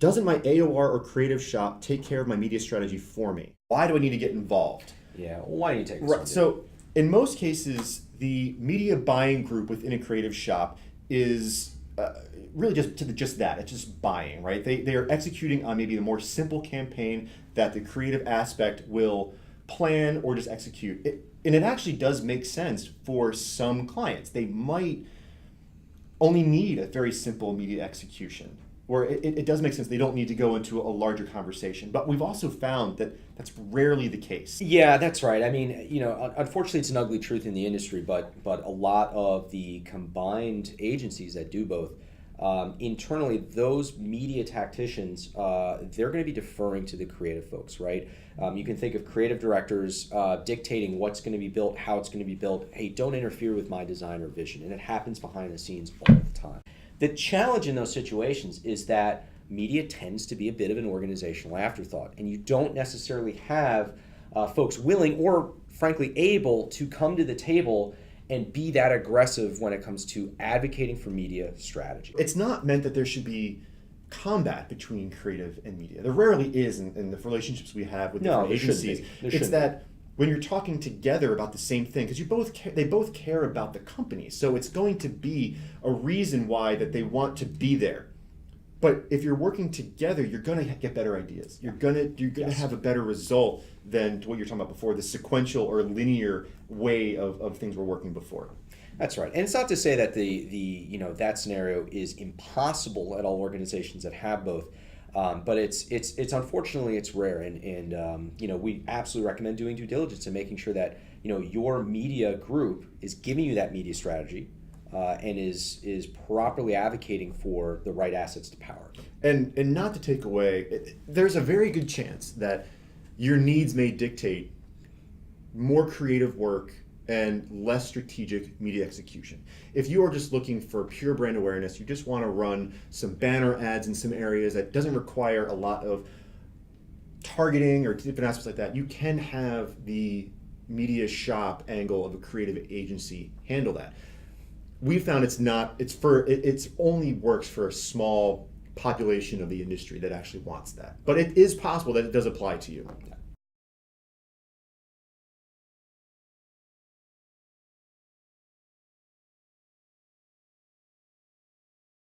doesn't my AOR or creative shop take care of my media strategy for me? Why do I need to get involved? Yeah, why do you take this? Right. So in most cases, the media buying group within a creative shop is really just that. It's just buying, right? They are executing on maybe the more simple campaign that the creative aspect will plan or just execute. And it actually does make sense for some clients. They might only need a very simple media execution, where it does make sense. They don't need to go into a larger conversation. But we've also found that that's rarely the case. Yeah, that's right. I mean, you know, unfortunately, it's an ugly truth in the industry, but a lot of the combined agencies that do both, internally, those media tacticians, they're going to be deferring to the creative folks, right? You can think of creative directors dictating what's going to be built, how it's going to be built. Hey, don't interfere with my design or vision. And it happens behind the scenes all the time. The challenge in those situations is that media tends to be a bit of an organizational afterthought, and you don't necessarily have folks willing or frankly able to come to the table and be that aggressive when it comes to advocating for media strategy. It's not meant that there should be combat between creative and media. There rarely is in the relationships we have with different agencies. It's that when you're talking together about the same thing, because they both care about the company, so it's going to be a reason why that they want to be there. But if you're working together, you're going to get better ideas. You're going to have a better result than what you're talking about before, the sequential or linear way of things were working before. That's right, and it's not to say that that scenario is impossible at all organizations that have both, but it's unfortunately it's rare, and we absolutely recommend doing due diligence and making sure that your media group is giving you that media strategy. And is properly advocating for the right assets to power. And not to take away, there's a very good chance that your needs may dictate more creative work and less strategic media execution. If you are just looking for pure brand awareness, you just want to run some banner ads in some areas that doesn't require a lot of targeting or different aspects like that, you can have the media shop angle of a creative agency handle that. We found it's only works for a small population of the industry that actually wants that. But it is possible that it does apply to you.